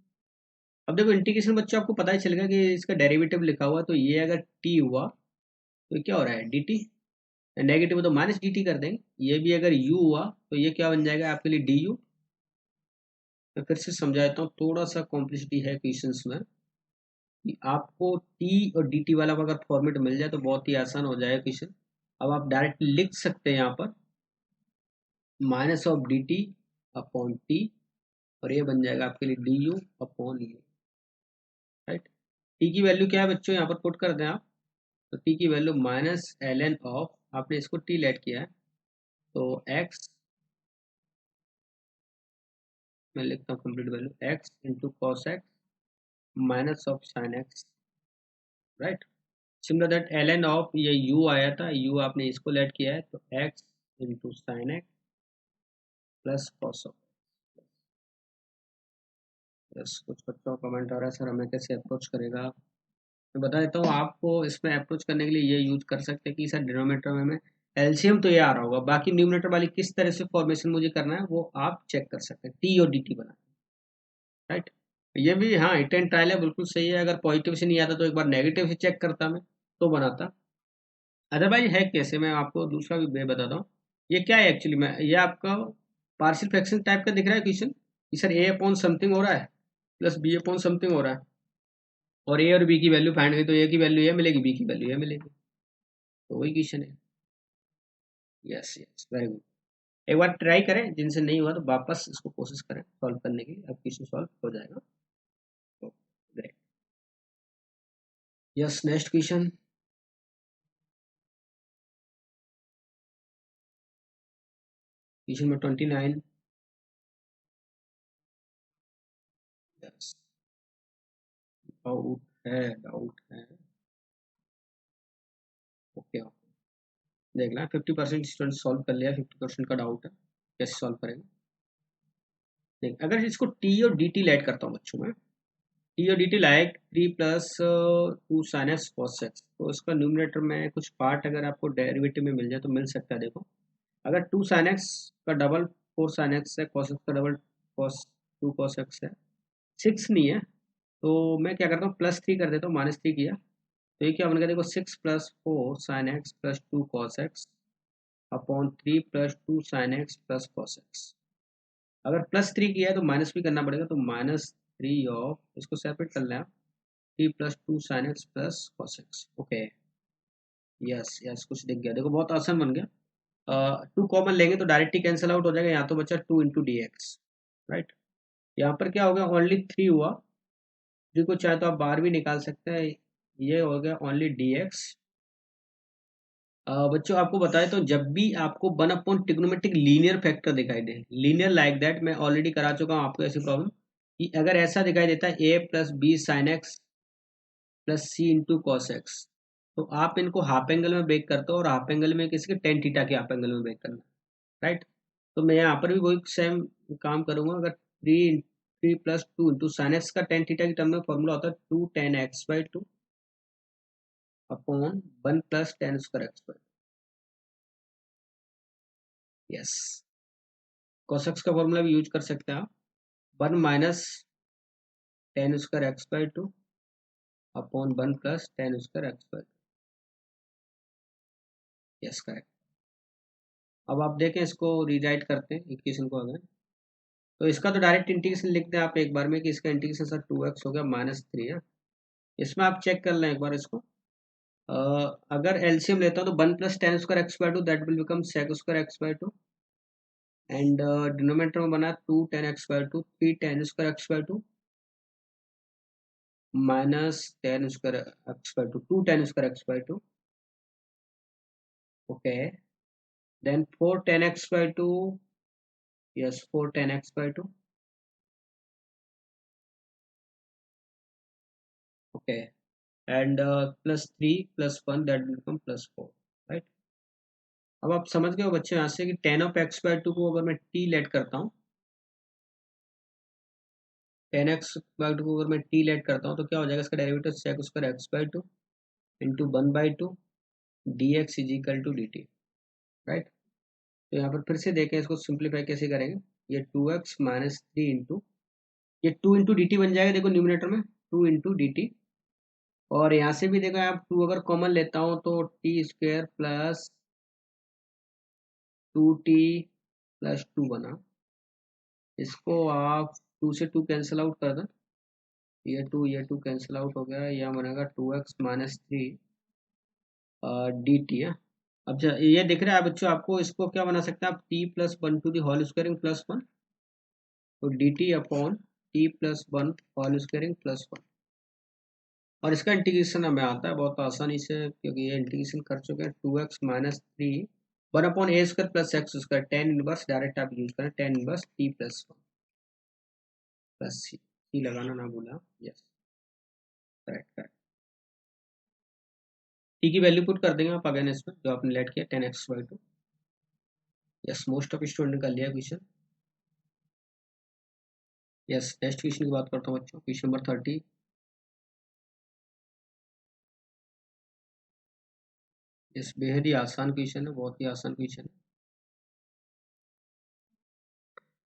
अब देखो इंटीग्रेशन बच्चों आपको पता ही चलेगा कि इसका डेरिवेटिव लिखा हुआ, तो ये अगर टी हुआ तो क्या हो रहा है डी टी, नेगेटिव हो तो माइनस डी टी कर देंगे। ये भी अगर u हुआ तो ये क्या बन जाएगा आपके लिए डी यू। मैं फिर से समझाता हूँ, थोड़ा सा कॉम्प्लेक्सिटी है क्वेश्चंस में, कि आपको टी और डी टी वाला अगर फॉर्मेट मिल जाए तो बहुत ही आसान हो जाएगा क्वेश्चन। अब आप डायरेक्ट लिख सकते हैं यहाँ पर minus of D t upon T, और ये बन जाएगा आपके लिए D you upon you, right. T की वैल्यू क्या है बच्चों, यहाँ पर पुट कर दें आप, तो टी की value minus L N of, आपने इसको टी लेट किया है तो एक्स, मैं लिखता हूँ complete value x into cos x minus of sine x, right. Similar that l N of ये यू आया था, यू आपने इसको लेट किया है तो x into sine x plus cos of. Yes, कुछ बच्चों का कमेंट आ रहा है सर हमें कैसे अप्रोच करेगा। मैं बता देता हूँ आपको, इसमें अप्रोच करने के लिए ये यूज कर सकते हैं कि सर डिनोमिनेटर में हमें एलसीएम तो ये आ रहा होगा, बाकी न्यूमिनेटर वाली किस तरह से फॉर्मेशन मुझे करना है वो आप चेक कर सकते हैं, टी और डी टी बना, राइट। ये भी हाँ हिट एंड ट्रायल है, बिल्कुल सही है। अगर पॉजिटिव से नहीं आता तो एक बार नेगेटिव से चेक करता मैं तो बनाता। अदरवाइज है कैसे, मैं आपको दूसरा भी वे बताता हूँ। ये क्या है एक्चुअली में, ये आपका पार्शियल फ्रैक्शन टाइप का दिख रहा है क्वेश्चन कि सर ए अपॉन समथिंग हो रहा है प्लस बी अपॉन समथिंग हो रहा है, और ए और बी की वैल्यू फाइंड करी तो ए की वैल्यू ये मिलेगी, बी की वैल्यू ये मिलेगी, तो वही क्वेश्चन है। Yes yes, very good. एक बार ट्राई करें, जिनसे नहीं हुआ तो वापस इसको कोशिश करें सॉल्व करने की, अब क्वेश्चन सॉल्व हो जाएगा। तो great. Yes, next question. Question number 29। Yes, doubt है। ओके, देख लें 50% स्टूडेंट सॉल्व कर लिया, 50% का डाउट है कैसे सॉल्व करेंगे। देख, अगर इसको टी और डी टी लेट करता हूँ बच्चों में, टी और D T like 3 plus 2 sine x cos x, तो इसका न्यूमिनेटर में कुछ पार्ट अगर आपको डेरिवेटिव में मिल जाए तो मिल सकता है। देखो, अगर 2 साइन एक्स का डबल 4 साइन एक्स है, कॉस एक्स का डबल कॉस 2 कॉस एक्स है, 6 नहीं है, तो मैं क्या करता हूँ प्लस 3 कर देता हूँ, माइनस 3 किया तो ये क्या बन गया, देखो 6 plus 4 sign x plus 2 cos x upon 3 plus 2 sign x plus cos x. अगर प्लस 3 किया है तो माइनस भी करना पड़ेगा, तो माइनस 3 ऑफ, इसको सेपरेट कर लें आप, 3 plus 2 sign x plus cos x. Okay, yes yes, कुछ दिख गया, देखो बहुत आसान बन गया। 2 कॉमन लेंगे तो डायरेक्ट ही कैंसिल आउट हो जाएगा, यहाँ तो बचा 2 इंटू डी एक्स, राइट। यहाँ पर क्या हो गया, ओनली 3 हुआ, 3 को चाहे तो आप बाहर भी निकाल सकते हैं, ये हो गया ओनली डी एक्स। बच्चों आपको बताए तो जब भी आपको 1 अपॉन ट्रिग्नोमेट्रिक लीनियर फैक्टर दिखाई दे, लीनियर लाइक दैट, मैं ऑलरेडी करा चुका हूँ आपको ऐसी प्रॉब्लम, कि अगर ऐसा दिखाई देता है A plus B sine x plus C into cos x, तो आप इनको हाफ एंगल में ब्रेक करते हो, और हाफ एंगल में किसी के टेन थीटा के हाफ एंगल में ब्रेक करना, राइट। तो मैं यहाँ पर भी वही सेम काम करूंगा। अगर 3 प्लस 2 इंटू साइन एक्स का टेन थीटा की टर्म में फॉर्मूला होता है 2 tan x by 2 upon 1 plus tan square x by, yes. Cos x का फॉर्मूला भी यूज कर सकते हैं आप, 1 minus tan square x by 2 upon 1 plus tan square x by 2, yes correct. अब आप देखें, इसको रीराइट करते हैं इक्वेशन को अगर, तो इसका तो डायरेक्ट इंटीग्रेशन लिखते हैं आप एक बार में, कि इसका इंटीग्रेशन सर 2x हो गया माइनस 3 है। इसमें आप चेक कर लें एक बार इसको, अगर एलसीएम लेता हूँ तो 1 plus tan square x by 2 that will become sec square x by 2, and denominator में बना 2 tan x by 2, 3 tan square x by 2 minus tan square x by 2, 2 tan square x by 2, okay, then 4 tan x by 2, yes 4 tan x by 2, okay, and plus 3 plus 1 that will become plus 4, right. अब आप समझ गए हो बच्चे यहाँ से कि ten of x by 2 को अगर मैं टी लेट करता हूँ, टेन एक्स बाई 2 को अगर मैं टी लेट करता हूँ तो क्या हो जाएगा, इसका derivative sec square x by 2 into 1 by 2 d x is equal to d t, right. तो यहाँ पर फिर से देखें, इसको सिंप्लीफाई कैसे करेंगे, ये 2x माइनस 3 इंटू, ये 2 इंटू डी टी बन जाएगा, देखो न्यूमिनेटर में 2 इंटू डी टी, और यहाँ से भी देखो आप 2 अगर कॉमन लेता हूँ तो T square plus 2t plus 2 बना, इसको आप 2 से 2 कैंसिल आउट कर दें, ये 2 कैंसिल आउट हो गया, यह बनेगा 2x माइनस 3 डी टी है। अब ये दिख रहा है बच्चों आपको, इसको क्या बना सकते हैं आप, t plus 1 to the whole squaring plus 1, तो D t upon t plus 1 whole squaring plus 1, और इसका इंटीग्रेशन हमें आता है बहुत आसानी से, क्योंकि ये इंटीग्रेशन कर चुके हैं। 2x minus 3 1 upon a square plus x square, tan inverse direct आप यूज करें, tan inverse t plus 1 plus C लगाना ना भूला, यस करेक्ट करेक्ट। टी की वैल्यू पुट कर देंगे आप अगेन इसमें, जो आपने लेट किया 10x/2। Yes, most of student कर लिया क्वेश्चन। यस, नेक्स्ट क्वेश्चन की बात करता हूँ बच्चों, क्वेश्चन नंबर 30। यस, बेहद ही आसान क्वेश्चन है, बहुत ही आसान क्वेश्चन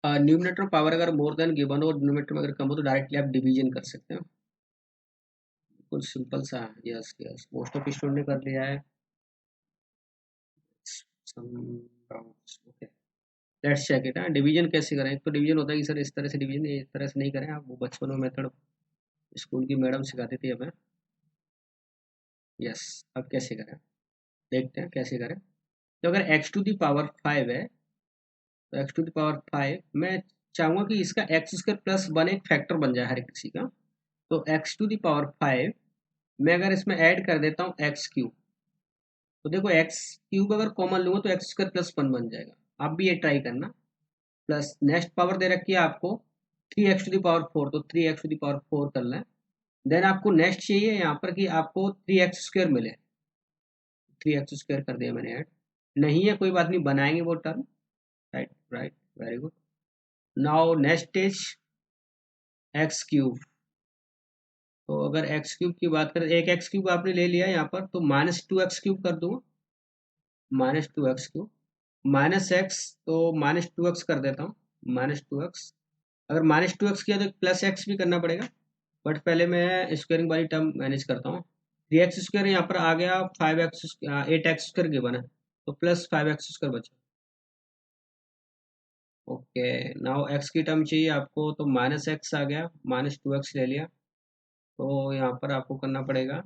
है। न्यूमरेटर पावर अगर मोर देन गिवन हो, डिनोमिनेटर में अगर कम हो, तो डायरेक्टली आप डिवीजन कर सकते हैं, बिल्कुल सिंपल सा है। Yes yes, most of student ने कर लिया है। Okay, let's check it. Division कैसे करें, एक तो डिवीजन होता है कि सर इस तरह से डिवीजन, इस तरह से नहीं करें आप, वो बचपन में मेथड स्कूल की मैडम सिखाती थी हमें। यस, अब कैसे करें देखते हैं कैसे करें। तो अगर x टू दी पावर 5 है, तो x टू दी पावर 5 मैं चाहूँगा कि इसका एक्स स्क्वायर प्लस 1 एक फैक्टर बन जाए हर किसी का। तो x टू दी पावर 5 मैं अगर इसमें ऐड कर देता हूँ एक्स क्यूब, तो देखो एक्स क्यूब अगर कॉमन लूँगा तो एक्स स्क्वायर प्लस 1 बन जाएगा। आप भी ये ट्राई करना। प्लस नेक्स्ट पावर दे रखी है आपको 3x टू दी पावर 4, तो 3x टू दी पावर 4 कर लें। देन आपको नेक्स्ट चाहिए यहाँ पर कि आपको 3x स्क्वायर मिले, 3x स्क्वायर कर दिया मैंने ऐड। नहीं है कोई बात नहीं, बनाएंगे वो term. Right right, very good. Now next is x cube. तो अगर एक्स क्यूब की बात करें, एक एक्स क्यूब आपने ले लिया यहाँ पर, तो -2x³ कर दूंगा, -2x³ माइनस एक्स, तो -2x कर देता हूँ, -2x। अगर -2x किया तो प्लस एक्स भी करना पड़ेगा, बट पहले मैं स्क्वायरिंग वाली टर्म मैनेज करता हूँ। 3x स्क्वायर यहाँ पर आ गया, 8x स्क्वायर गिवन है, तो प्लस 5x स्क्वायर बचा। ओके, नाउ एक्स की टर्म चाहिए आपको, तो -x आ गया, -2x ले लिया, तो यहाँ पर आपको करना पड़ेगा।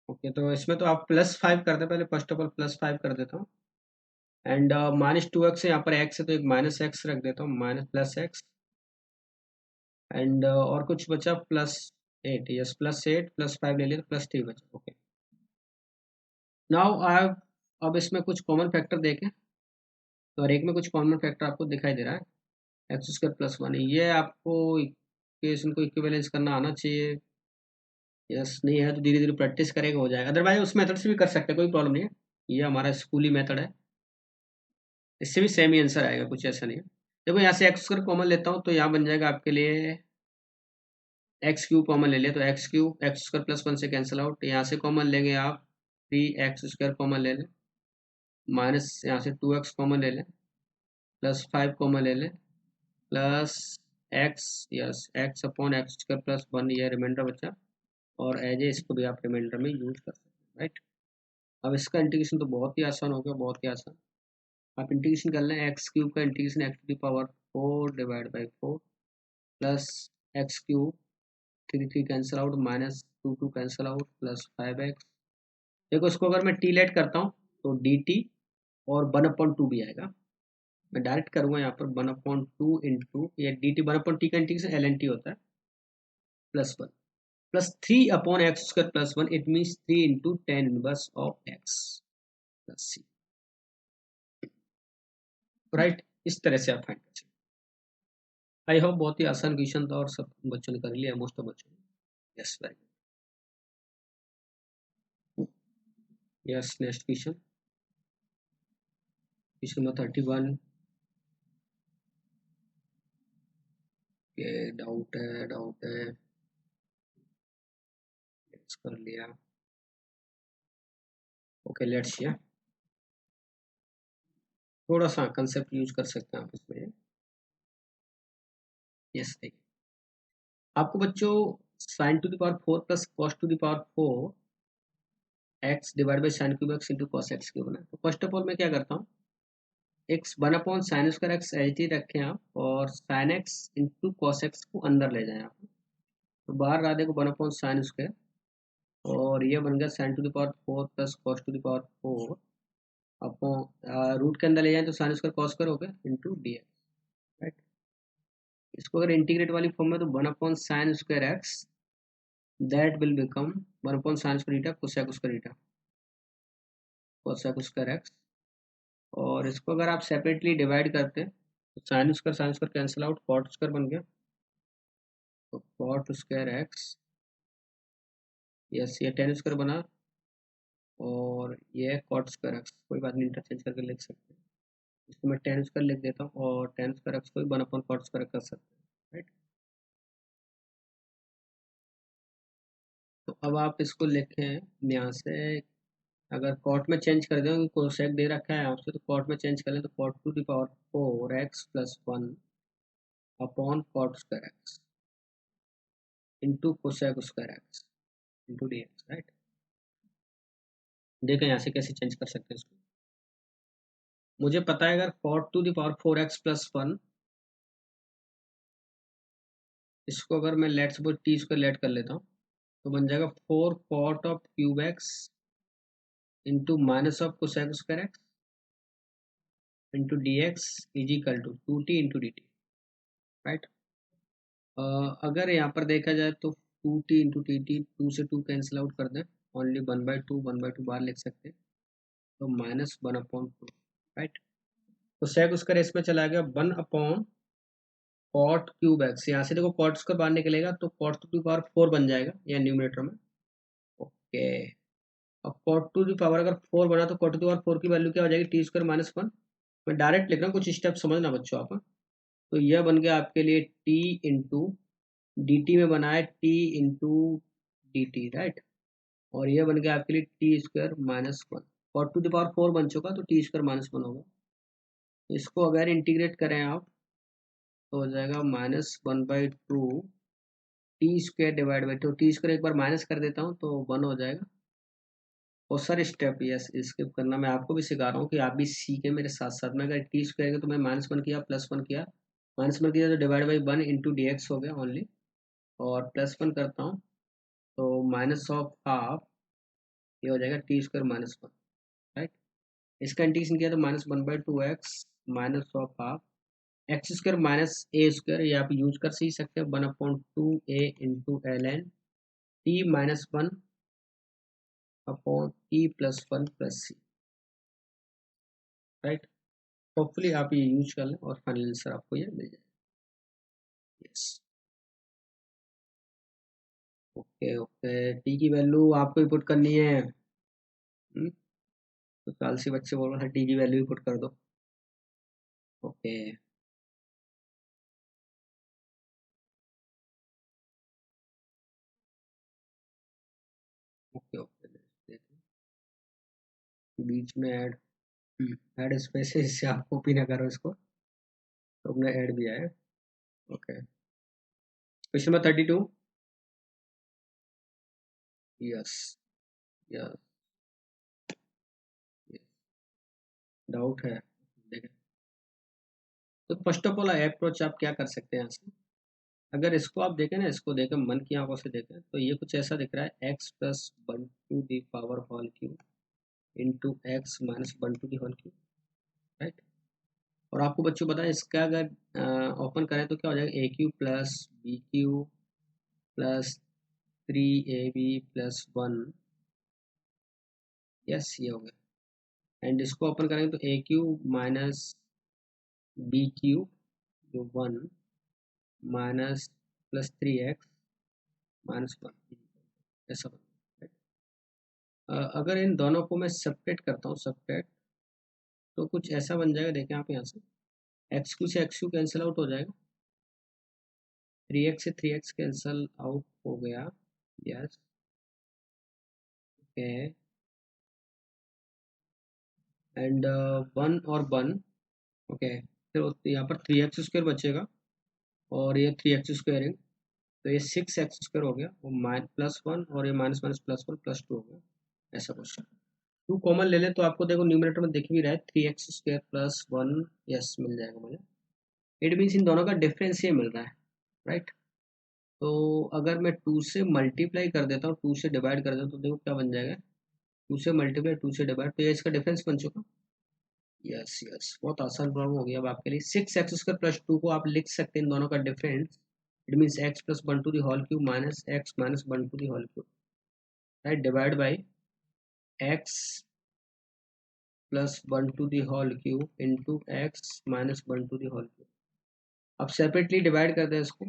ओके, तो इसमें तो आप +5 कर दें, पहले फर्स्ट ऑफ ऑल +5 कर देता हूँ। एंड -2x यहाँ पर x है, तो एक -x रख देता हूँ, माइनस प्लस एक्स। एंड और कुछ बचा +8, यस +8 +5 ले लिया, तो +3 बचा। ओके, नाउ आई, अब इसमें कुछ कॉमन फैक्टर देखें, तो हर एक में कुछ कॉमन फैक्टर आपको दिखाई दे रहा है। x² + 1, ये आपको इक्वेशन को इक्विवेलेंस करना आना चाहिए। यस, नहीं है तो धीरे धीरे प्रैक्टिस करेगा हो जाएगा, अदरवाइज उस मेथड से भी कर सकते हैं, कोई प्रॉब्लम नहीं है। ये हमारा स्कूली मेथड है, इससे भी सेम ही आंसर आएगा, कुछ ऐसा नहीं है। देखो यहाँ से x² कॉमन लेता हूँ, तो यहाँ बन जाएगा आपके लिए x³ कॉमन ले लिया, तो x³ x² + 1 से कैंसिल आउट। यहाँ से कॉमन लेंगे आप 3x² कॉमन ले लें, माइनस यहाँ से 2x कॉमन ले लें, +5 कॉमन ले लें, plus x, yes x upon x² + 1, ये रिमाइंडर बचा, और एज ए इसको भी आप रिमाइंडर में यूज कर सकते हैं। राइट, अब इसका इंटीग्रेशन तो बहुत ही आसान हो गया, बहुत ही आसान। आप इंटीग्रेशन कर लें, x³ का integration x to the power 4 divide by 4 plus x³, 3 3 cancel out, -2 2 cancel out, plus 5x। देखो इसको अगर मैं टी लेट करता हूँ तो dt और 1/2 भी आएगा, मैं डायरेक्ट करूँगा यहाँ पर 1/2 इंटू ये dt, 1/t का इंटीग्रेशन ln t होता है, +1 plus 3/x² + 1, it means 3 into 10 inverse of x plus c। Right, इस तरह से आप फाइंड कर सकते हैं। आई होप बहुत ही आसान क्वेश्चन था और सब बच्चों ने कर लिया, मोस्ट ऑफ बच्चों ने। Yes, very good. Yes, next question, question number 31। ये डाउट है कर लिया। ओके, लेट्स हियर, थोड़ा सा कंसेप्ट यूज कर सकते हैं आप इसमें। यस, देखिए आपको बच्चों sin to the power 4 plus cos to the power 4 x divide by sin³ x into cos x³ है। तो फर्स्ट ऑफ ऑल मैं क्या करता हूँ, x 1/sin² x H D रखें आप, और sin x into cos x को अंदर ले जाएं आप, तो बाहर ला देखो 1/sin², और ये बन गया sin⁴ plus cos⁴ upon root के अंदर ले जाएं तो sin² cos² हो गया इंटू डी एक्स, राइट। इसको अगर इंटीग्रेट वाली फॉर्म में तो 1/sin² x that will become 1/sin² cosec² x, और इसको अगर आप सेपरेटली डिवाइड करते हैं तो sin² कैंसिल आउट, cot² बन गया, तो cot² x, यस ये tan² बना, और ये cot² x, कोई बात नहीं इंटरचेंज करके लिख सकते हैं, इसको मैं tan² लिख देता हूँ, और tan² x को भी 1/cot² कर सकते हैं, राइट। तो अब आप इसको लिखें यहाँ से, अगर कॉट में चेंज कर दें, कोसेक दे रखा है आपसे, तो कॉट में चेंज कर लें तो cot⁴ x plus 1 upon cot² x into cosec² x into d x, right. देखें यहाँ से कैसे चेंज कर सकते हैं इसको। मुझे पता है अगर cot⁴ x प्लस 1, इसको अगर मैं लेट सपोज t² लेट कर लेता हूँ, तो बन जाएगा 4 cot³ x into minus of cosec² x into d x is equal to 2t into d t, right. अगर यहाँ पर देखा जाए तो 2t इंटू टी टी, 2 से 2 कैंसिल आउट कर दें, ओनली 1/2 बार लिख सकते हैं, तो -1/2, राइट। तो sec² इसमें चला गया 1/cot³ x, यहाँ से देखो cot² बाहर निकलेगा तो cot⁴ बन जाएगा या न्यूमरेटर में, ओके। अब cot⁴ अगर 4 बना तो cot⁴ की वैल्यू क्या हो जाएगी, t² - 1। मैं डायरेक्ट लिख रहा हूँ, कुछ स्टेप समझना बच्चों आप। तो यह बन गया आपके लिए t इंटू डी टी में बना है t into d t, right, और यह बन गया आपके लिए t² - 1, cot⁴ बन चुका तो t² - 1 होगा। इसको अगर इंटीग्रेट करें आप तो हो जाएगा -1/2 t² डिवाइड बाई 2, t² एक बार माइनस कर देता हूँ तो 1 हो जाएगा। और सर स्टेप यस स्किप करना, मैं आपको भी सिखा रहा हूँ कि आप भी सीखें मेरे साथ साथ में। अगर t² तो मैं -1 किया, +1 किया, -1 किया तो divide by 1 into d x हो गया ओनली, और +1 करता हूँ तो माइनस ऑफ हाफ, ये हो जाएगा t² - 1, राइट। इसका इंटीग्रेशन किया तो -1/2 x minus of half x² - a², ये आप यूज कर ही सकते हैं, 1/2a into ln t - 1 upon t + 1 + c, right. Hopefully आप ये यूज कर लें और फाइनल आंसर आपको ये मिल जाए। यस, ओके ओके, टी की वैल्यू आपको ही पुट करनी है। तो आलसी बच्चे बोल रहे हैं टी की वैल्यू ही पुट कर दो, ओके। ओके ओके, बीच में ऐड स्पेस से आप कॉपी ना करो इसको, तो अपने ऐड भी आए, okay. Question number 32, yes yes, doubt है, देखें। तो फर्स्ट ऑफ ऑल अप्रोच आप क्या कर सकते हैं यहाँ से, अगर इसको आप देखें ना, इसको देखें मन की आंखों से देखें तो ये कुछ ऐसा दिख रहा है, x + 1/3 इंटू x - 1/3, राइट। और आपको बच्चों पता है इसका अगर ओपन करें तो क्या हो जाएगा, a³ + b³ + 3ab + 1, यस ये हो गया। एंड इसको ओपन करेंगे तो a³ - b³ जो 1 माइनस +3x - 1, ऐसा बन, अगर इन दोनों को मैं सब्ट्रैक्ट करता हूँ, सब्ट्रैक्ट, तो कुछ ऐसा बन जाएगा, देखें आप यहाँ से x³ से x³ कैंसिल आउट हो जाएगा, 3x से 3x कैंसिल आउट हो गया, यस, ओके। एंड 1 और 1, ओके, फिर यहाँ पर 3x² बचेगा, और ये 3x², तो ये 6x² हो गया, और -+1, और ये -+1 +2 हो गया, ऐसा क्वेश्चन। टू कॉमन ले ले तो आपको देखो न्यूमरेटर में दिख भी रहा है 3x² प्लस 1, यस मिल जाएगा मुझे। इट मीन्स इन दोनों का डिफरेंस ये मिल रहा है, राइट। तो अगर मैं 2 से मल्टीप्लाई कर देता हूँ, 2 से डिवाइड कर देता हूँ, तो देखो क्या बन जाएगा, 2 से मल्टीप्लाई 2 से डिवाइड, तो ये इसका डिफरेंस बन चुका। यस यस, बहुत आसान प्रॉब्लम हो गया अब आपके लिए। 6x² प्लस 2 को आप लिख सकते हैं इन दोनों का difference, it means x plus 1 to the whole cube minus x minus 1 to the whole cube, right, divide by x plus 1 to the whole cube into x minus 1 to the whole cube. अब separately divide कर दें इसको,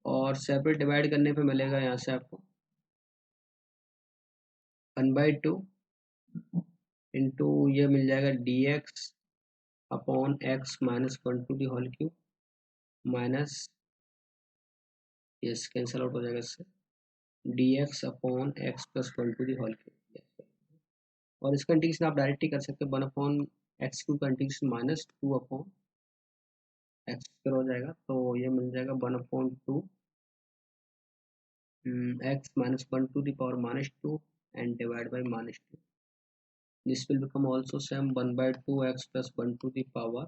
और separate divide करने पे मिलेगा यहाँ से आपको 1/2 इंटू ये मिल जाएगा dx upon x minus 1 to the whole cube minus, yes cancel out हो जाएगा इससे, dx upon x plus 1 to the whole cube. और इसका इंटीग्रेशन आप डायरेक्ट ही कर सकते हैं, 1 अपॉन एक्स क्यूब का integration minus 2 upon x square हो जाएगा, तो ये मिल जाएगा 1 upon 2 x minus 1 to the power minus 2 and divide by minus 2. This will become also same 1/2 x plus 1 to the power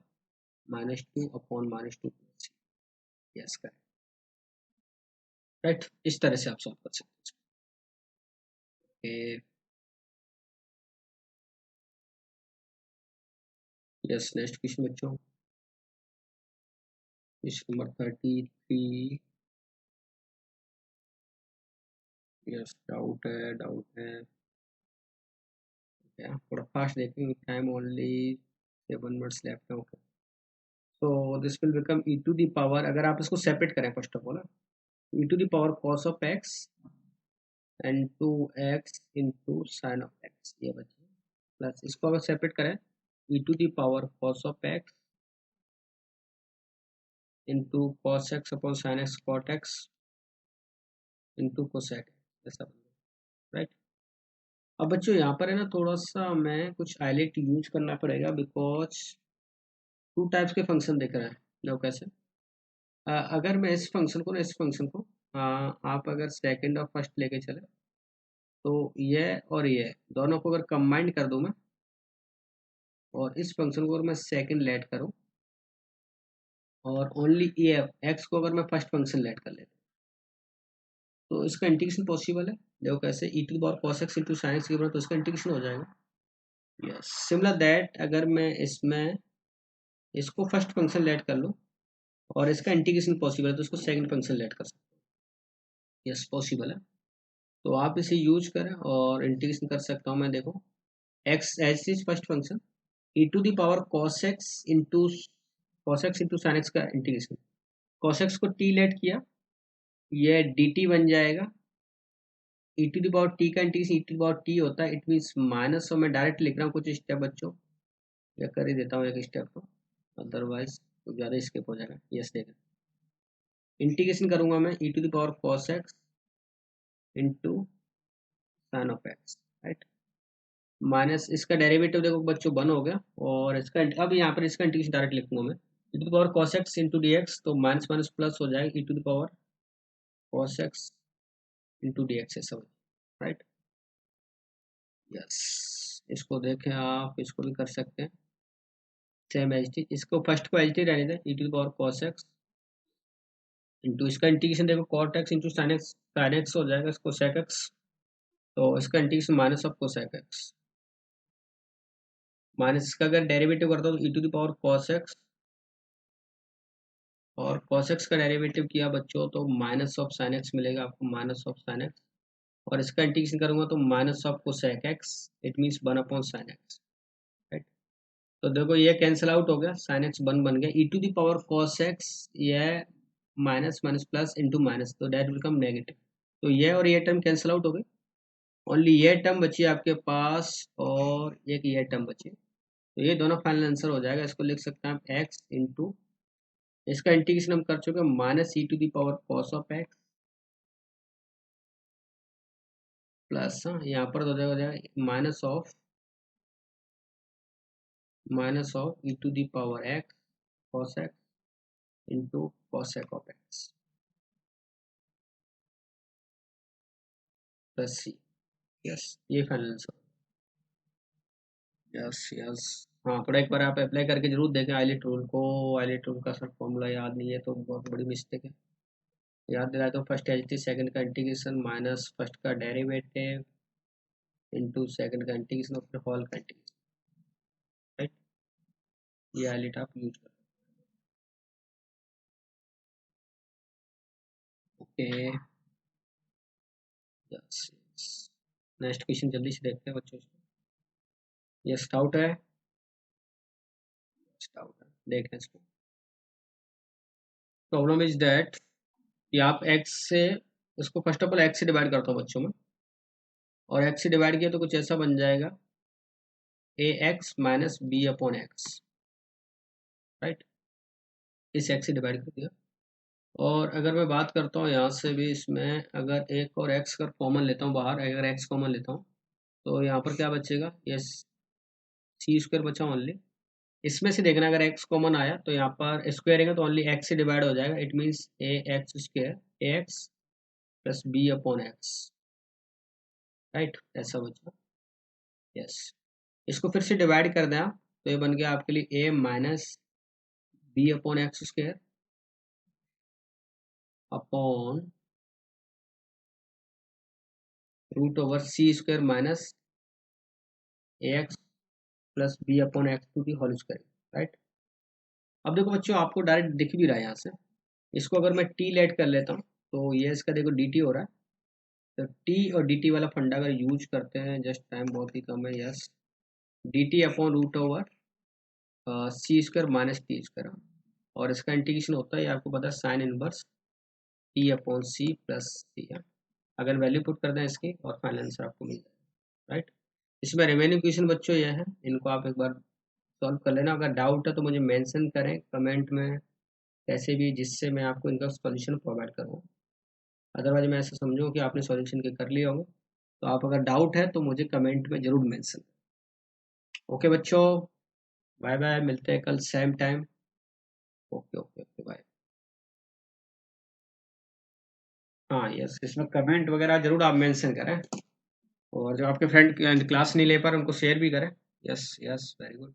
minus 2 upon minus 2 plus c. Yes, correct. Right, इस तरह से आप सॉल्व कर सकते हैं। यस, नेक्स्ट क्वेश्चन बच्चों, question number 33। Yes, doubt है क्या, थोड़ा फास्ट देखेंगे, टाइम ओनली 7 मिनट्स लेफ्ट है। Okay, so this will become e to the power, अगर आप इसको सेपरेट करें first of all, e to the power cos of x and 2x into sine of x, ये बचे, plus इसको अगर separate करें e to the power cos of x into cos x upon sine x cot x into cosec x, ऐसा right. अब बच्चों यहाँ पर है ना, थोड़ा सा मैं कुछ हाईलाइट यूज करना पड़ेगा, बिकॉज टू टाइप्स के फंक्शन दिख रहे हैं। जो कैसे, अगर मैं इस फंक्शन को ना, इस फंक्शन को आप अगर सेकंड और फर्स्ट लेके चले, तो ये और ये दोनों को अगर कंबाइंड कर दूं मैं, और इस फंक्शन को अगर मैं सेकंड लेट करूं, और ओनली ये एक्स को अगर मैं फर्स्ट फंक्शन लेट कर लेता हूं, तो इसका इंटीग्रेशन पॉसिबल है। देखो कैसे, e to the power cos x into sine x की, तो इसका इंटीग्रेशन हो जाएगा। यस, सिमिलर दैट अगर मैं इसमें इसको फर्स्ट फंक्शन लेट कर लूँ और इसका इंटीग्रेशन पॉसिबल है, तो इसको सेकंड फंक्शन लेट कर सकते हैं। यस, पॉसिबल है, तो आप इसे यूज करें और इंटीग्रेशन कर सकता हूँ मैं। देखो x as is first function, e to the power cos x into sine x का इंटीग्रेशन, cos x को t लेट किया, ये dt बन जाएगा। E to the power t का integration e to the power t होता है, it means minus, और मैं डायरेक्ट लिख रहा हूँ कुछ स्टेप बच्चों, या कर ही देता हूँ एक स्टेप को, अदरवाइज तो ज़्यादा स्किप हो जाएगा। यस, देखा, इंटीग्रेशन करूंगा मैं e to the power cos x into sine of x, right, minus इसका डेरिवेटिव देखो बच्चों 1 हो गया, और इसका अब यहाँ पर इसका इंटीग्रेशन डायरेक्ट लिखूंगा मैं, e to the power cos x into d x, तो माइनस माइनस प्लस हो जाएगा, e to the power cos x into d x, ऐसा, राइट। यस, इसको देखें आप, इसको भी कर सकते हैं सेम एच टी, इसको फर्स्ट को एच टी रहने दें, e to the power cos x into इसका इंटीग्रेशन देखो cot x into sine x हो जाएगा, इसको sec x, तो इसका integration minus of cosec x, minus इसका अगर डेरिवेटिव करता हूँ तो e to the power cos x, और cos x का डेरिवेटिव किया बच्चों तो माइनस ऑफ साइन एक्स मिलेगा आपको, माइनस ऑफ साइन एक्स, और इसका इंटीग्रेशन करूंगा तो minus of cosec x, it means 1 upon sine x, right. तो देखो ये कैंसिल आउट हो गया, साइन एक्स 1 बन गया, e to the power cos x, ये minus minus plus into minus, तो डेट विल कम नेगेटिव, तो ये और ये टर्म कैंसिल आउट हो गए, ओनली ये टर्म बची आपके पास, और एक ये टर्म बची, तो ये दोनों फाइनल आंसर हो जाएगा। इसको लिख सकते हैं आप x इंटू, इसका इंटीग्रेशन हम कर चुके हैं, minus e to the power cos of x plus, यहाँ पर हो जाएगा minus of e to the power x cos x into cosec of x plus c. Yes, ये फाइनल आंसर। Yes yes. हाँ, थोड़ा एक बार आप अप्लाई करके जरूर देखें आईलेट रूल को। आईलेट रूल का सर फॉर्मूला याद नहीं है तो बहुत बड़ी मिस्टेक है। याद दिलाए तो फर्स्ट एच टी सेकेंड का इंटीग्रेशन माइनस फर्स्ट का डेरिवेटिव इंटू सेकेंड का इंटीग्रेशन और फिर होल का इंटीग्रेशन, राइट। ये आईलेट आप यूज करें। Okay, yes yes. Next question जल्दी से देखते हैं बच्चों। यस, डाउट है? डाउट है, देखें इसको। प्रॉब्लम इज दैट कि आप x से, इसको फर्स्ट ऑफ ऑल x से डिवाइड करता हूँ बच्चों में, और x से डिवाइड किया तो कुछ ऐसा बन जाएगा ax minus b upon x, right. इस x से डिवाइड कर दिया। और अगर मैं बात करता हूँ यहाँ से भी, इसमें अगर एक और x अगर कॉमन लेता हूँ बाहर, अगर x कॉमन लेता हूँ तो यहाँ पर क्या बचेगा, ये सी स्क्वायर बचा ओनली। इसमें से देखना अगर x कॉमन आया तो यहाँ पर स्क्वायर रहेगा तो ओनली x से डिवाइड हो जाएगा। It means a x square a x plus b upon x, right, ऐसा बचा। यस, इसको फिर से डिवाइड कर दें आप तो ये बन गया आपके लिए a minus b upon x square upon root over c square minus a x plus b upon x to the whole square, right. अब देखो बच्चों, आपको डायरेक्ट दिख भी रहा है यहाँ से। इसको अगर मैं टी लेट कर लेता हूँ तो ये इसका देखो डी टी हो रहा है। तो टी और डी टी वाला फंडा अगर यूज करते हैं, जस्ट टाइम बहुत ही कम है, yes, d t upon root over c square minus t square, और इसका इंटीग्रेशन होता है, आपको पता है, sine inverse t upon c plus c है। अगर वैल्यू पुट कर दें इसकी और फाइनल आंसर आपको मिल जाएगा, राइट। इसमें रिमेनिंग क्वेश्चन बच्चों ये है, इनको आप एक बार सॉल्व कर लेना। अगर डाउट है तो मुझे मेंशन करें कमेंट में कैसे भी, जिससे मैं आपको इनका सॉल्यूशन प्रोवाइड करूँ। अदरवाइज मैं ऐसा समझूँ कि आपने सॉल्यूशन के कर लिया होगा। तो आप अगर डाउट है तो मुझे कमेंट में ज़रूर मेंशन। ओके बच्चों, बाय बाय, मिलते हैं कल same time. Okay okay okay, bye. हाँ यस, इसमें कमेंट वगैरह जरूर आप मेंशन करें, और जो आपके फ्रेंड क्लास नहीं ले पा रहे उनको शेयर भी करें। Yes yes, very good.